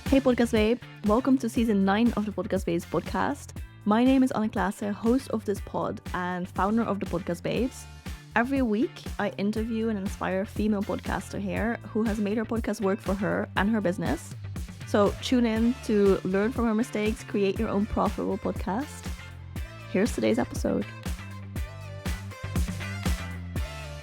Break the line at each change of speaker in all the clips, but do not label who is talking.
Hey Podcast Babe, welcome to season 9 of the Podcast Babes podcast. My name is Anna Klaassen, host of this pod and founder of the Podcast Babes. Every week, I interview and inspire a female podcaster here who has made her podcast work for her and her business. So tune in to learn from her mistakes, create your own profitable podcast. Here's today's episode.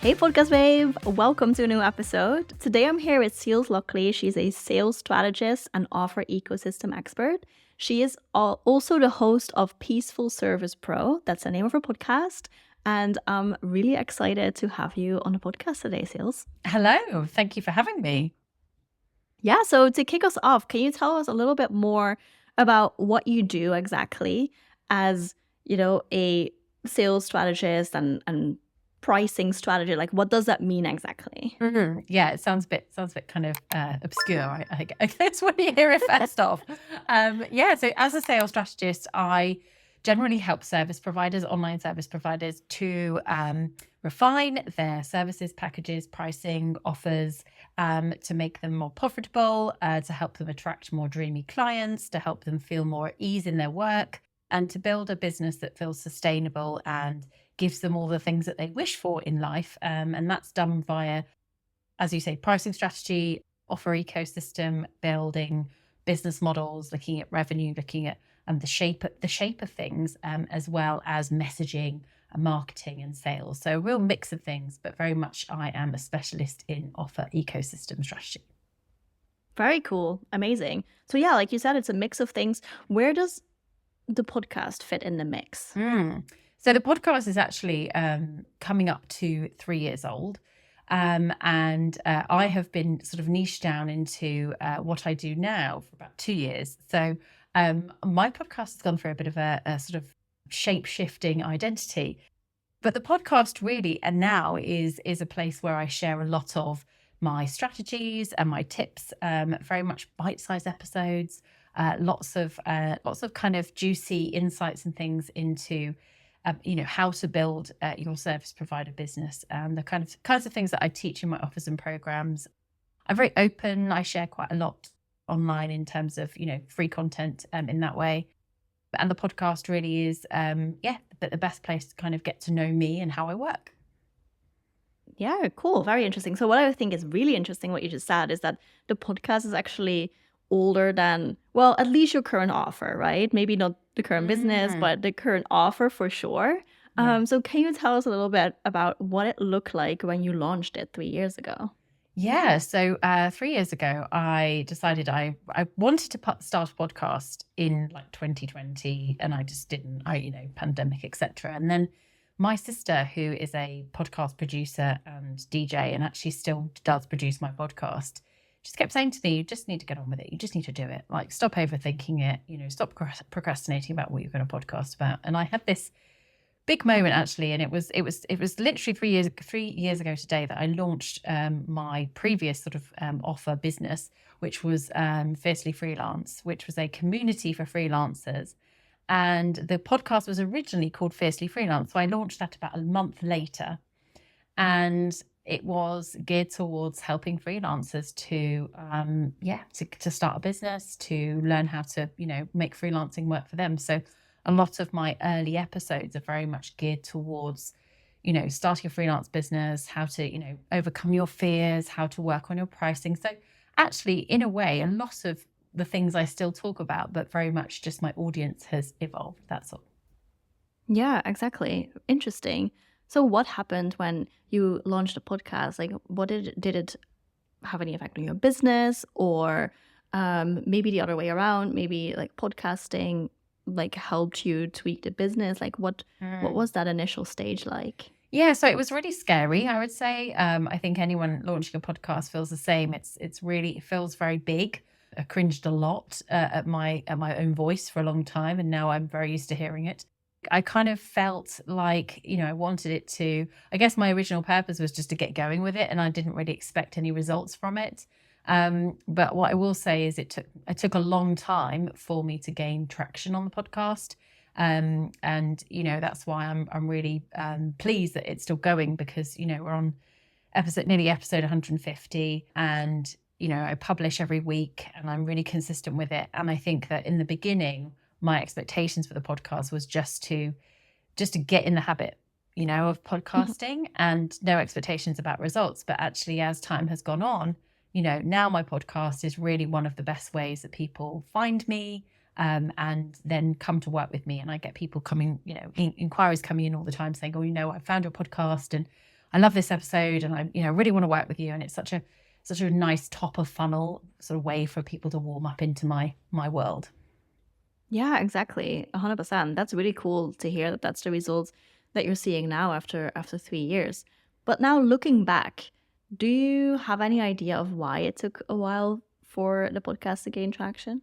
Hey Podcast Babe, welcome to a new episode. Today I'm here with Ceels Lockley. She's a sales strategist and offer ecosystem expert. She is also the host of Peaceful Service Pro. That's the name of her podcast. And I'm really excited to have you on the podcast today, Ceels.
Hello, thank you for having me.
Yeah, so to kick us off, can you tell us a little bit more about what you do exactly as, a sales strategist and pricing strategy? Like, what does that mean exactly?
Mm-hmm. Yeah, it sounds a bit kind of obscure. I guess when you hear it first off. So as a sales strategist, I generally help service providers, online service providers, to refine their services, packages, pricing, offers, to make them more profitable, to help them attract more dreamy clients, to help them feel more at ease in their work, and to build a business that feels sustainable and gives them all the things that they wish for in life. And that's done via, as you say, pricing strategy, offer ecosystem building, business models, looking at revenue, looking at the shape of things, as well as messaging, marketing and sales. So a real mix of things, but very much I am a specialist in offer ecosystem strategy.
Very cool. Amazing. So yeah, like you said, it's a mix of things. Where does the podcast fit in the mix?
So the podcast is actually coming up to 3 years old. And I have been sort of niched down into what I do now for about 2 years. So my podcast has gone through a bit of a sort of shape-shifting identity. But the podcast really, and now is a place where I share a lot of my strategies and my tips, very much bite-sized episodes, lots of kind of juicy insights and things into how to build your service provider business, and the kinds of things that I teach in my offers and programs. I'm very open. I share quite a lot online in terms of free content in that way. And the podcast really is the best place to kind of get to know me and how I work.
Yeah, cool. Very interesting. So what I think is really interesting, what you just said, is that the podcast is actually older than, well, at least your current offer, right? Maybe not the current business, but the current offer for sure. Yeah. So can you tell us a little bit about what it looked like when you launched it 3 years ago?
Yeah, so 3 years ago, I decided I wanted to start a podcast in like 2020, and I just didn't. Pandemic, etc. And then my sister, who is a podcast producer and DJ, and actually still does produce my podcast, just kept saying to me, you just need to get on with it. You just need to do it. Like, stop overthinking it, stop procrastinating about what you're going to podcast about. And I had this big moment actually, and it was literally 3 years ago today that I launched my previous sort of offer business, which was Fiercely Freelance, which was a community for freelancers. And the podcast was originally called Fiercely Freelance. So I launched that about a month later. And it was geared towards helping freelancers to start a business, to learn how to, make freelancing work for them. So a lot of my early episodes are very much geared towards, starting a freelance business, how to, overcome your fears, how to work on your pricing. So actually, in a way, a lot of the things I still talk about, but very much just my audience has evolved. That's all.
Yeah, exactly. Interesting. So what happened when you launched a podcast? Like, what did it have any effect on your business, or maybe the other way around? Maybe like podcasting like helped you tweak the business? Like what was that initial stage like?
Yeah, so it was really scary, I would say. I think anyone launching a podcast feels the same. It feels very big. I cringed a lot at my own voice for a long time, and now I'm very used to hearing it. I kind of felt like, I wanted it to, I guess my original purpose was just to get going with it, and I didn't really expect any results from it. But what I will say is it took a long time for me to gain traction on the podcast. And, that's why I'm really pleased that it's still going, because, we're on episode 150, and I publish every week and I'm really consistent with it. And I think that in the beginning, my expectations for the podcast was just to get in the habit, of podcasting and no expectations about results. But actually, as time has gone on, now my podcast is really one of the best ways that people find me, and then come to work with me. And I get people coming, inquiries coming in all the time saying, oh, I found your podcast and I love this episode and I, really want to work with you. And it's such a nice top of funnel sort of way for people to warm up into my world.
Yeah, exactly. 100%. That's really cool to hear that that's the results that you're seeing now after 3 years. But now looking back, do you have any idea of why it took a while for the podcast to gain traction?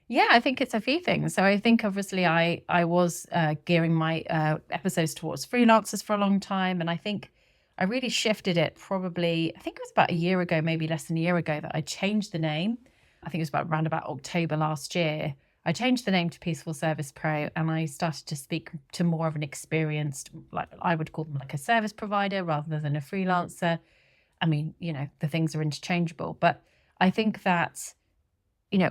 Yeah, I think it's a few things. So I think obviously I was gearing my episodes towards freelancers for a long time. And I think I really shifted it probably, I think it was about a year ago, maybe less than a year ago, that I changed the name. I think it was around about October last year. I changed the name to Peaceful Service Pro and I started to speak to more of an experienced, like I would call them like a service provider rather than a freelancer. I mean, the things are interchangeable, but I think that,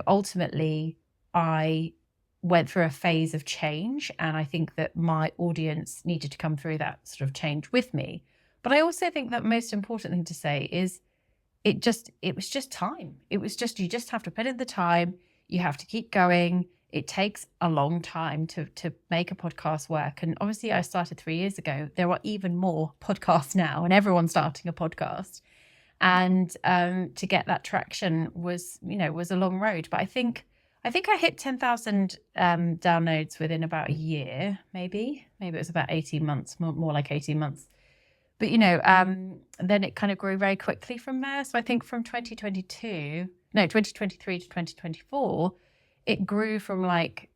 ultimately I went through a phase of change and I think that my audience needed to come through that sort of change with me. But I also think that most important thing to say is it was just time. It was just, you just have to put in the time. You have to keep going. It takes a long time to make a podcast work. And obviously I started 3 years ago. There are even more podcasts now and everyone's starting a podcast. And to get that traction was a long road. But I think I hit 10,000 downloads within about a year, maybe it was about 18 months, more like 18 months. But, then it kind of grew very quickly from there. So I think from 2023 to 2024, it grew from like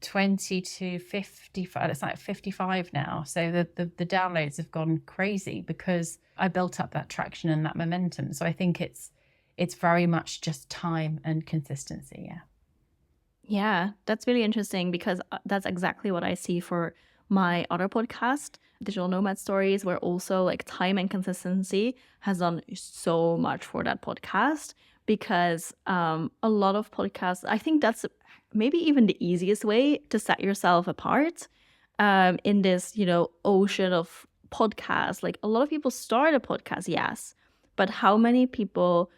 20 to 55. It's like 55 now. So the downloads have gone crazy because I built up that traction and that momentum. So I think it's very much just time and consistency. Yeah.
Yeah, that's really interesting because that's exactly what I see for my other podcast, Digital Nomad Stories, where also like time and consistency has done so much for that podcast. Because a lot of podcasts, I think that's maybe even the easiest way to set yourself apart in this, ocean of podcasts. Like a lot of people start a podcast, yes, but how many people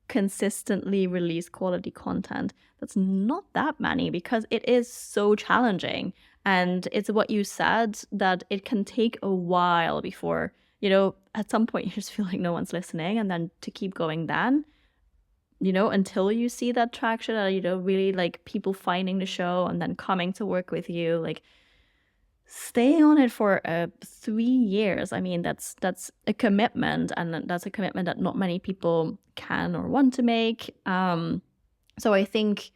consistently release quality content? That's not that many because it is so challenging. And it's what you said, that it can take a while before, at some point you just feel like no one's listening, and then to keep going then, until you see that traction and, really like people finding the show and then coming to work with you, like staying on it for 3 years. I mean, that's a commitment, and that's a commitment that not many people can or want to make. So I think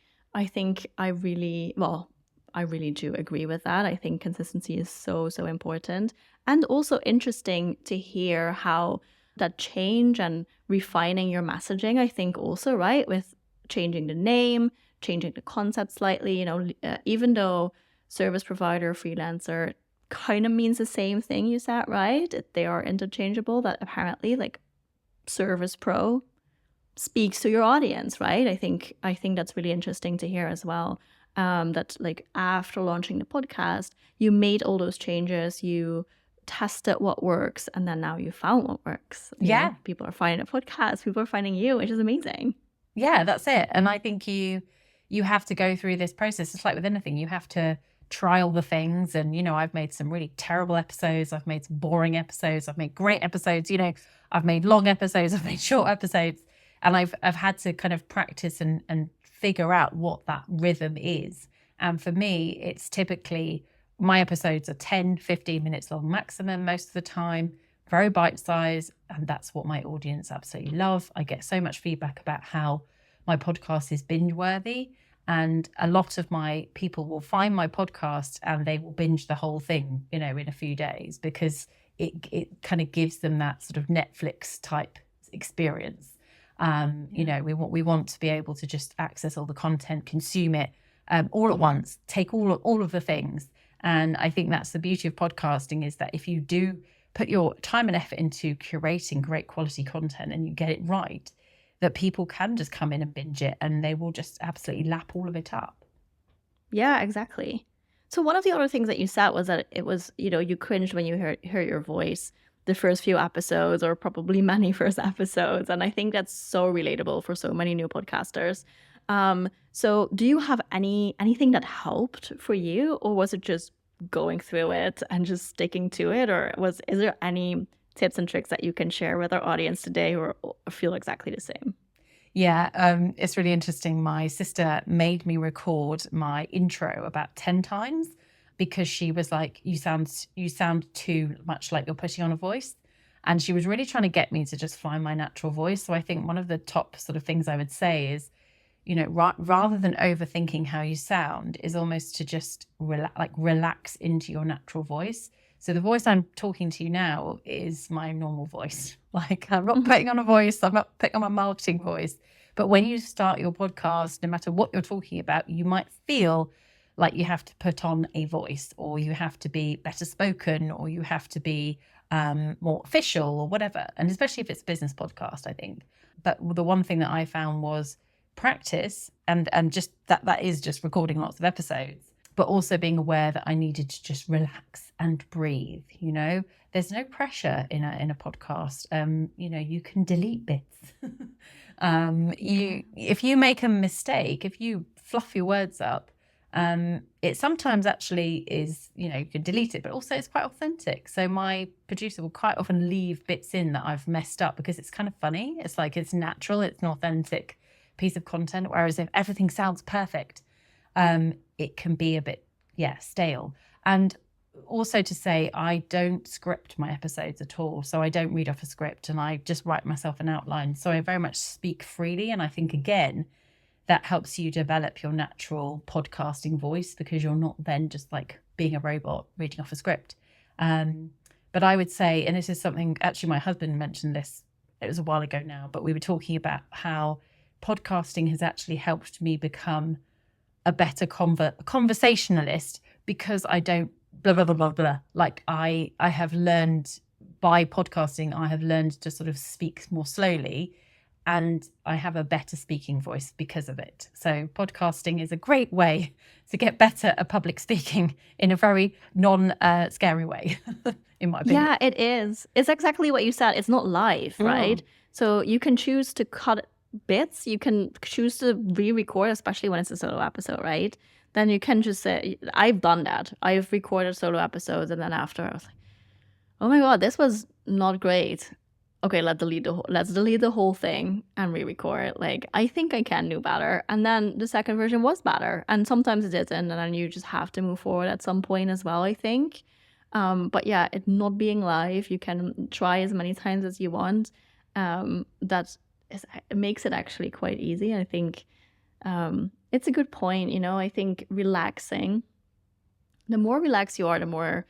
I really do agree with that. I think consistency is so important, and also interesting to hear how that change and refining your messaging, I think also, right, with changing the name, changing the concept slightly, even though service provider, freelancer kind of means the same thing, you said, right? They are interchangeable, that apparently like service pro speaks to your audience, right? I think that's really interesting to hear as well. That like after launching the podcast, you made all those changes, you tested what works, and then now you found what works.
Yeah.
People are finding a podcast, people are finding you, which is amazing.
Yeah, that's it. And I think you have to go through this process. It's like with anything, you have to trial the things. And, I've made some really terrible episodes. I've made some boring episodes. I've made great episodes. I've made long episodes. I've made short episodes. And I've had to kind of practice and figure out what that rhythm is. And for me, it's typically my episodes are 10, 15 minutes long maximum most of the time, very bite-sized. And that's what my audience absolutely love. I get so much feedback about how my podcast is binge-worthy. And a lot of my people will find my podcast and they will binge the whole thing, in a few days, because it kind of gives them that sort of Netflix type experience. We want to be able to just access all the content, consume it all at once, take all of the things. And I think that's the beauty of podcasting, is that if you do put your time and effort into curating great quality content and you get it right, that people can just come in and binge it and they will just absolutely lap all of it up.
Yeah, exactly. So one of the other things that you said was that it was, you cringed when you heard your voice the first few episodes, or probably many first episodes. And I think that's so relatable for so many new podcasters. So do you have anything that helped for you, or was it just going through it and just sticking to it? Or is there any tips and tricks that you can share with our audience today who feel exactly the same?
Yeah, it's really interesting. My sister made me record my intro about 10 times because she was like, you sound too much like you're putting on a voice. And she was really trying to get me to just find my natural voice. So I think one of the top sort of things I would say is, rather than overthinking how you sound, is almost to just relax into your natural voice. So the voice I'm talking to you now is my normal voice. Like, I'm not putting on a voice, I'm not putting on my marketing voice. But when you start your podcast, no matter what you're talking about, you might feel like you have to put on a voice, or you have to be better spoken, or you have to be more official or whatever. And especially if it's a business podcast, I think. But the one thing that I found was practice, and just that is just recording lots of episodes, but also being aware that I needed to just relax and breathe. There's no pressure in a podcast. You can delete bits. If you make a mistake, if you fluff your words up, it sometimes actually is, you can delete it, but also it's quite authentic. So my producer will quite often leave bits in that I've messed up because it's kind of funny. It's like, it's natural, it's an authentic piece of content. Whereas if everything sounds perfect, it can be a bit, stale. And also to say, I don't script my episodes at all. So I don't read off a script and I just write myself an outline. So I very much speak freely. And I think, again, that helps you develop your natural podcasting voice, because you're not then just like being a robot reading off a script. But I would say, and this is something, actually my husband mentioned this, it was a while ago now, but we were talking about how podcasting has actually helped me become a better conversationalist, because I don't blah, blah, blah, blah, blah. Like I have learned by podcasting, I have learned to sort of speak more slowly, and I have a better speaking voice because of it. So podcasting is a great way to get better at public speaking in a very non-scary way, in my opinion.
Yeah, it is. It's exactly what you said. It's not live, right? So you can choose to cut bits. You can choose to re-record, especially when it's a solo episode, right? Then you can just say, I've done that. I've recorded solo episodes, and then after I was like, oh my God, this was not great. Okay, let's delete the whole thing and re-record. Like, I think I can do better. And then the second version was better. And sometimes it didn't. And then you just have to move forward at some point as well, I think. But yeah, it not being live, you can try as many times as you want. It makes it actually quite easy. I think it's a good point. I think relaxing, the more relaxed you are, the more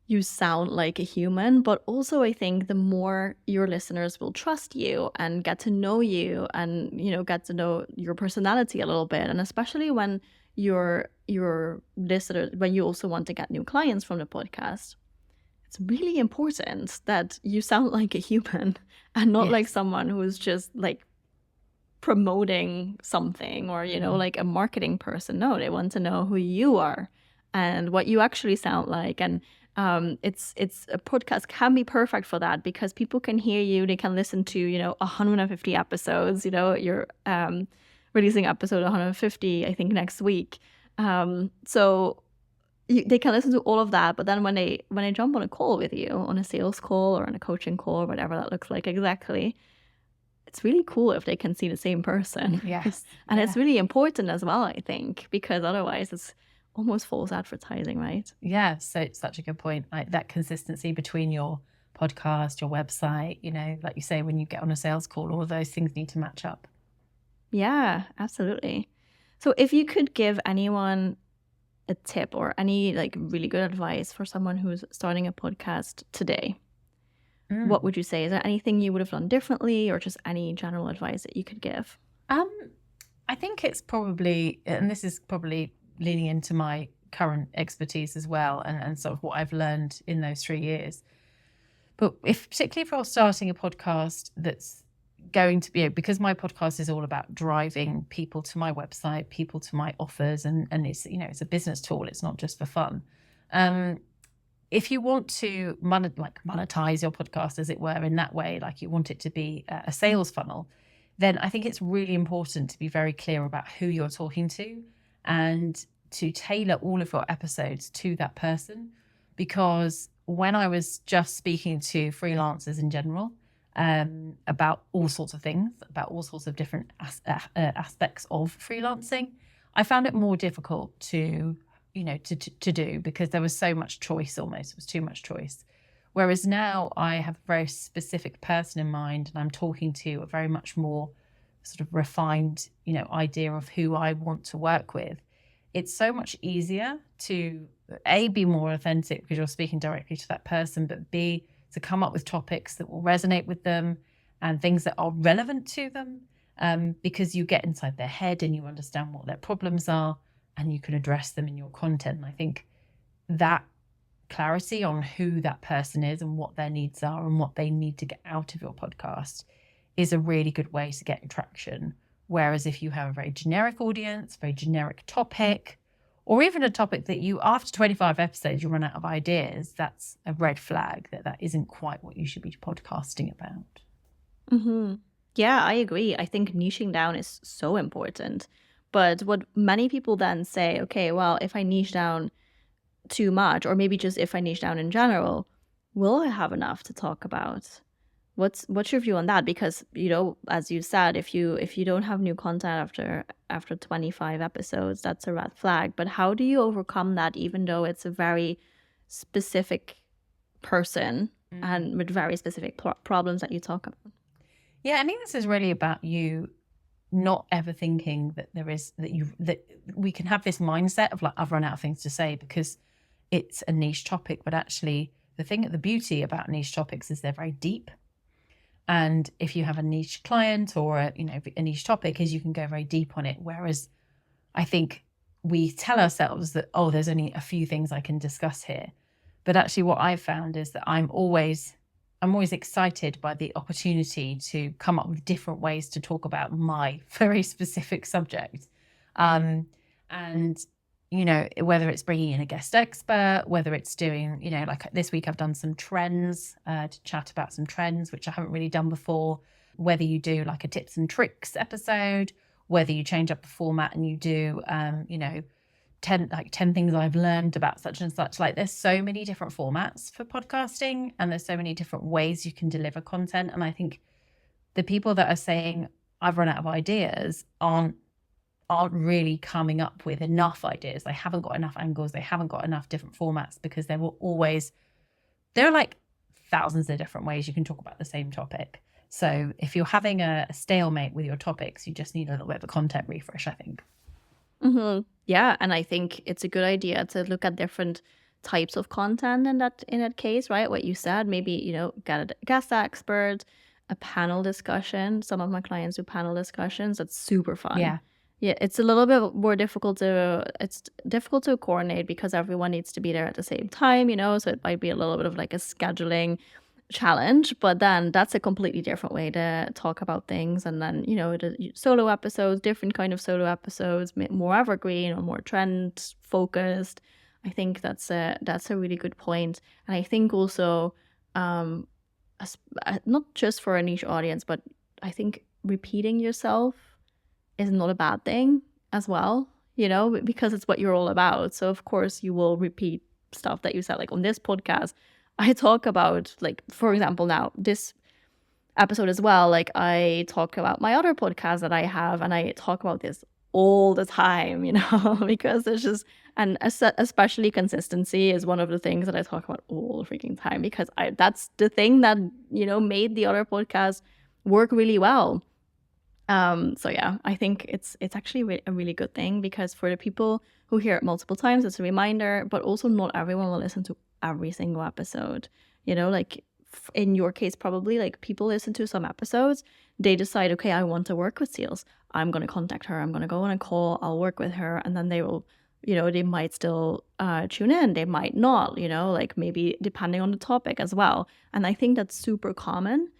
you sound like a human. But also I think the more your listeners will trust you and get to know you, and get to know your personality a little bit. And especially when your listeners, when you also want to get new clients from the podcast, it's really important that you sound like a human and not like someone who is just like promoting something, or like a marketing person. No, they want to know who you are and what you actually sound like. And it's a podcast can be perfect for that, because people can hear you, they can listen to 150 episodes. You're releasing episode 150 I think next week, so they can listen to all of that. But then when they jump on a call with you, on a sales call or on a coaching call or whatever that looks like exactly, it's really cool if they can see the same person.
Yes.
And it's really important as well, I think, because otherwise it's almost false advertising, right?
Yeah, so it's such a good point. Like that consistency between your podcast, your website, like you say, when you get on a sales call, all of those things need to match up.
Yeah, absolutely. So if you could give anyone a tip or any like really good advice for someone who's starting a podcast today, what would you say? Is there anything you would have done differently, or just any general advice that you could give?
I think it's probably, and this is probably leaning into my current expertise as well, and sort of what I've learned in those 3 years. But particularly if you're starting a podcast that's going to be, because my podcast is all about driving people to my website, people to my offers, and it's, it's a business tool. It's not just for fun. If you want to monetize your podcast, as it were, in that way, like you want it to be a sales funnel, then I think it's really important to be very clear about who you're talking to and to tailor all of your episodes to that person. Because when I was just speaking to freelancers in general, about all sorts of things, about all sorts of different aspects of freelancing, I found it more difficult to do, because there was so much choice. Almost, it was too much choice. Whereas now I have a very specific person in mind, and I'm talking to a very much more sort of refined, idea of who I want to work with. It's so much easier to be more authentic because you're speaking directly to that person, but B, to come up with topics that will resonate with them and things that are relevant to them, because you get inside their head and you understand what their problems are and you can address them in your content. And I think that clarity on who that person is and what their needs are and what they need to get out of your podcast is a really good way to get traction. Whereas if you have a very generic audience, very generic topic, or even a topic that you, after 25 episodes, you run out of ideas, that's a red flag that isn't quite what you should be podcasting about.
Mm-hmm. Yeah, I agree. I think niching down is so important. But what many people then say, okay, well, if I niche down too much, or maybe just if I niche down in general, will I have enough to talk about? What's your view on that? Because, as you said, if you don't have new content after 25 episodes, that's a red flag. But how do you overcome that, even though it's a very specific person and with very specific problems that you talk about?
Yeah, I think this is really about you not ever thinking that that we can have this mindset of like, I've run out of things to say because it's a niche topic. But actually, the beauty about niche topics is they're very deep. And if you have a niche client or a niche topic, is you can go very deep on it. Whereas I think we tell ourselves that, there's only a few things I can discuss here. But actually what I've found is that I'm always excited by the opportunity to come up with different ways to talk about my very specific subject. And whether it's bringing in a guest expert, whether it's doing, like this week I've done some trends, to chat about some trends, which I haven't really done before, whether you do like a tips and tricks episode, whether you change up the format and you do, 10 things I've learned about such and such. Like there's so many different formats for podcasting and there's so many different ways you can deliver content. And I think the people that are saying I've run out of ideas aren't really coming up with enough ideas. They haven't got enough angles. They haven't got enough different formats, because there are like thousands of different ways you can talk about the same topic. So if you're having a stalemate with your topics, you just need a little bit of a content refresh, I think.
Mm-hmm. Yeah, and I think it's a good idea to look at different types of content in that case, right? What you said, maybe, get a guest expert, a panel discussion. Some of my clients do panel discussions. That's super fun. Yeah, it's a little bit more difficult to coordinate because everyone needs to be there at the same time, so it might be a little bit of like a scheduling challenge, but then that's a completely different way to talk about things. And then, the solo episodes, different kind of solo episodes, more evergreen or more trend focused. I think that's a really good point. And I think also, not just for a niche audience, but I think repeating yourself is not a bad thing as well, because it's what you're all about. So of course you will repeat stuff that you said. Like on this podcast, I talk about, like, for example, now this episode as well, like I talk about my other podcast that I have, and I talk about this all the time, because it's just, and especially consistency is one of the things that I talk about all the freaking time, because that's the thing that, made the other podcast work really well. So yeah, I think it's actually a really good thing, because for the people who hear it multiple times, it's a reminder, but also not everyone will listen to every single episode. Like in your case, probably like people listen to some episodes, they decide, okay, I want to work with Ceels. I'm going to contact her. I'm going to go on a call. I'll work with her. And then they will, they might still tune in. They might not, like maybe depending on the topic as well. And I think that's super common.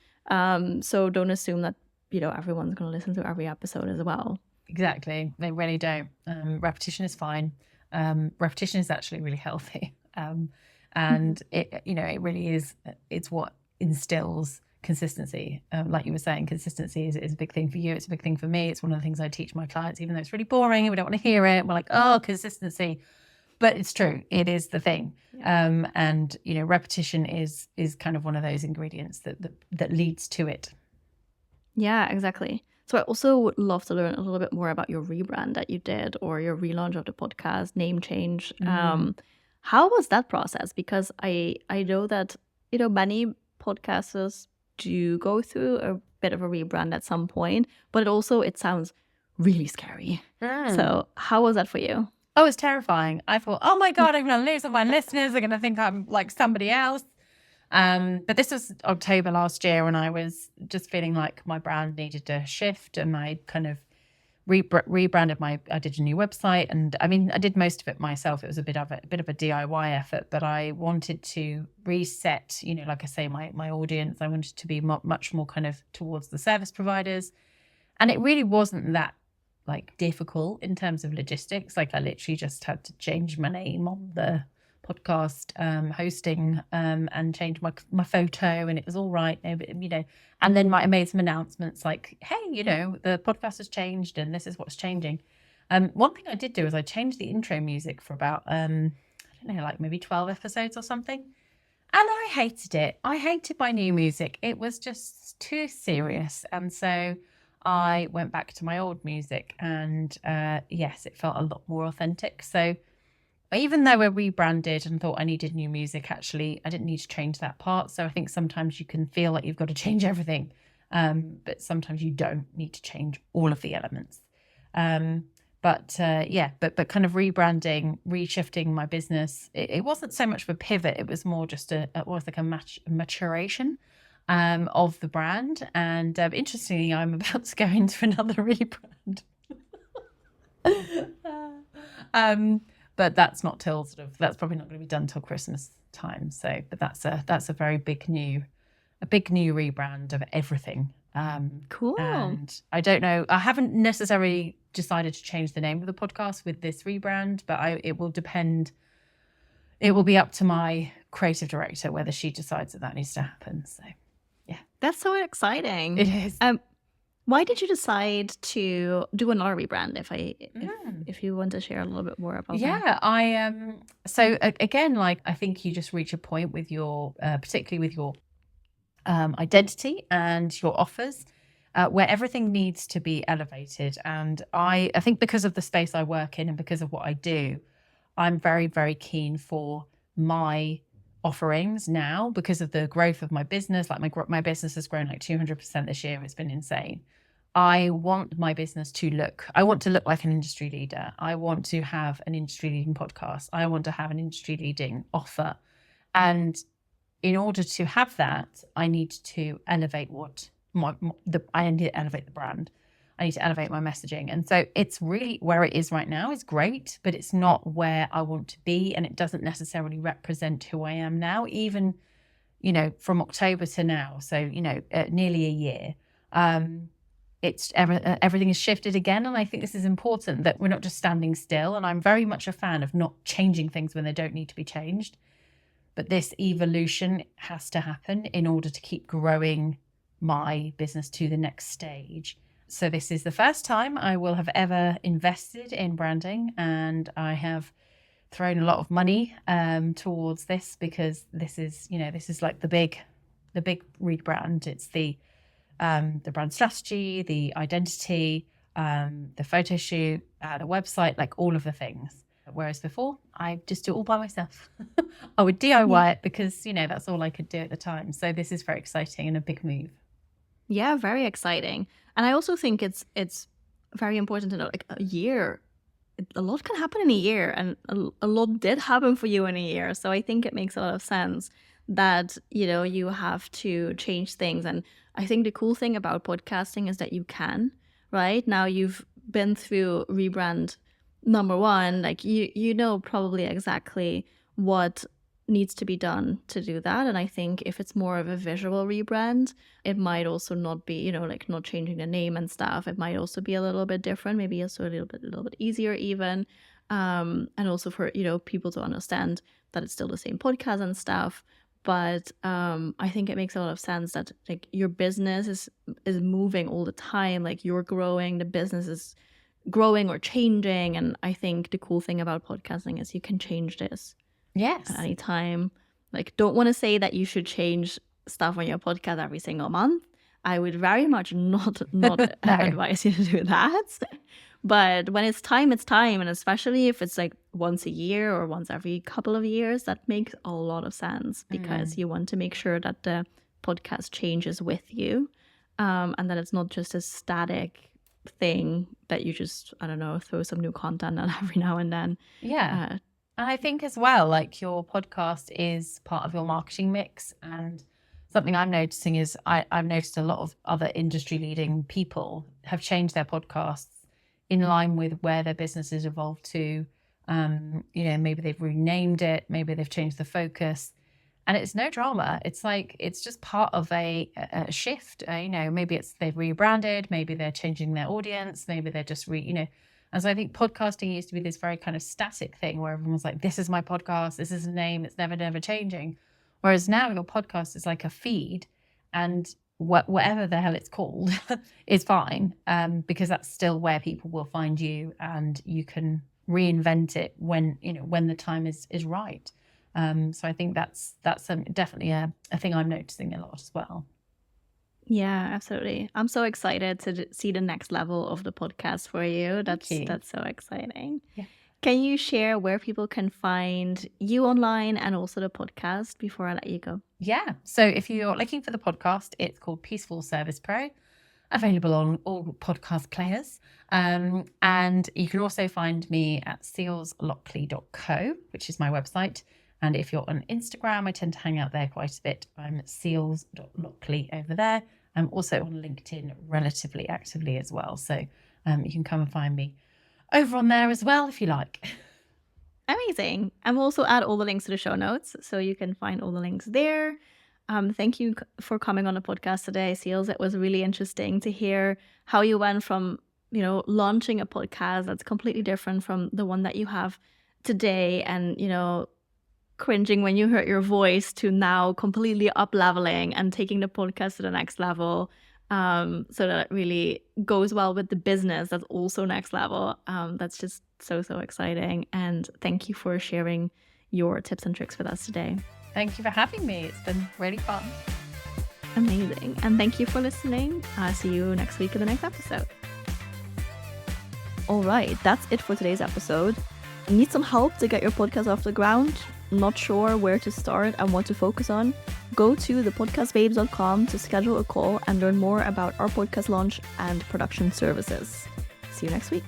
So don't assume that everyone's going to listen to every episode as well.
Exactly. They really don't. Repetition is fine. Repetition is actually really healthy. And it really is, it's what instills consistency. Like you were saying, consistency is a big thing for you. It's a big thing for me. It's one of the things I teach my clients, even though it's really boring and we don't want to hear it. We're like, oh, consistency. But it's true. It is the thing. Yeah. And, repetition is kind of one of those ingredients that leads to it.
Yeah, exactly. So I also would love to learn a little bit more about your rebrand that you did, or your relaunch of the podcast, name change. How was that process? Because I know that, many podcasters do go through a bit of a rebrand at some point, but it sounds really scary. So how was that for you?
Oh, it's terrifying. I thought, oh my God, I'm going to lose all my listeners. They're going to think I'm like somebody else. But this was October last year, and I was just feeling like my brand needed to shift, and I kind of rebranded I did a new website, and I mean, I did most of it myself. It was a bit of a DIY effort, but I wanted to reset, like I say, my audience. I wanted to be much more kind of towards the service providers, and it really wasn't that like difficult in terms of logistics. Like I literally just had to change my name on the podcast hosting and change my photo, and it was all right, and then I made some announcements like, hey, the podcast has changed and this is what's changing. One thing I did do is I changed the intro music for about I don't know, like maybe 12 episodes or something, and I hated it. I hated my new music. It was just too serious, and so I went back to my old music, and yes, it felt a lot more authentic. So even though I rebranded and thought I needed new music, actually, I didn't need to change that part. So I think sometimes you can feel like you've got to change everything, but sometimes you don't need to change all of the elements. But kind of rebranding, reshifting my business, it wasn't so much of a pivot. It was more just a maturation of the brand. And interestingly, I'm about to go into another rebrand. But that's not till that's probably not going to be done till Christmas time. So, but that's a very big new rebrand of everything.
Cool.
And I don't know, I haven't necessarily decided to change the name of the podcast with this rebrand, but it will depend. It will be up to my creative director whether she decides that needs to happen. So, yeah,
that's so exciting.
It is.
Why did you decide to do another rebrand? If you want to share a little bit more about that.
Yeah, so again, like I think you just reach a point with your, particularly with your identity and your offers, where everything needs to be elevated. And I think because of the space I work in and because of what I do, I'm very, very keen for my offerings now because of the growth of my business. Like my business has grown like 200% this year. It's been insane. I want my business I want to look like an industry leader. I want to have an industry leading podcast. I want to have an industry leading offer. And in order to have that, I need to elevate I need to elevate the brand. I need to elevate my messaging. And so it's really where it is right now is great, but it's not where I want to be. And it doesn't necessarily represent who I am now, even, from October to now. So, nearly a year. Everything has shifted again. And I think this is important that we're not just standing still. And I'm very much a fan of not changing things when they don't need to be changed. But this evolution has to happen in order to keep growing my business to the next stage. So this is the first time I will have ever invested in branding, and I have thrown a lot of money towards this because this is like the big rebrand. It's the brand strategy, the identity, the photo shoot, the website, like all of the things. Whereas before, I just do it all by myself. I would DIY it because, that's all I could do at the time. So this is very exciting and a big move.
Yeah, very exciting. And I also think it's very important to know, like a lot can happen in a year, and a lot did happen for you in a year. So I think it makes a lot of sense that, you have to change things. And I think the cool thing about podcasting is that you can, right? Now you've been through rebrand number one, like you know probably exactly what needs to be done to do that. And I think if it's more of a visual rebrand, it might also not be, you know, like not changing the name and stuff. It might also be a little bit different, maybe also a little bit easier even. And also for, you know, people to understand that it's still the same podcast and stuff. But I think it makes a lot of sense that like your business is moving all the time. Like you're growing, the business is growing or changing. And I think the cool thing about podcasting is you can change this
Yes.
at any time. Like, don't want to say that you should change stuff on your podcast every single month. I would very much not advise you to do that. But when it's time, it's time. And especially if it's like once a year or once every couple of years, that makes a lot of sense because you want to make sure that the podcast changes with you, and that it's not just a static thing that you just, I don't know, throw some new content on every now and then.
Yeah. And I think as well, like your podcast is part of your marketing mix. And something I'm noticing is I've noticed a lot of other industry leading people have changed their podcasts in line with where their business has evolved to. You know, maybe they've renamed it, maybe they've changed the focus. And it's no drama. It's like, it's just part of a shift. You know, maybe they've rebranded, maybe they're changing their audience, maybe they're just you know. And so I think podcasting used to be this very kind of static thing where everyone was like, this is my podcast, this is a name, it's never changing. Whereas now your podcast is like a feed, and whatever the hell it's called is fine, because that's still where people will find you, and you can reinvent it when, you know, when the time is right. So I think that's definitely a thing I'm noticing a lot as well.
Yeah, absolutely. I'm so excited to see the next level of the podcast for you. That's so exciting.
Yeah.
Can you share where people can find you online and also the podcast before I let you go?
Yeah. So if you're looking for the podcast, it's called Peaceful Service Pro, available on all podcast players. And you can also find me at ceelslockley.co, which is my website. And if you're on Instagram, I tend to hang out there quite a bit. I'm ceels.lockley over there. I'm also on LinkedIn relatively actively as well. So you can come and find me over on there as well if you like.
Amazing. And we'll also add all the links to the show notes, so you can find all the links there. Thank you for coming on the podcast today, Ceels. It was really interesting to hear how you went from, you know, launching a podcast that's completely different from the one that you have today, and, you know, cringing when you heard your voice, to now completely up leveling and taking the podcast to the next level, so that it really goes well with the business that's also next level. That's just so exciting. And thank you for sharing your tips and tricks with us today.
Thank you for having me. It's been really fun.
Amazing. And thank you for listening. I'll see you next week in the next episode. All right, that's it for today's episode. Need some help to get your podcast off the ground? Not sure where to start and what to focus on? Go to thepodcastbabes.com to schedule a call and learn more about our podcast launch and production services. See you next week.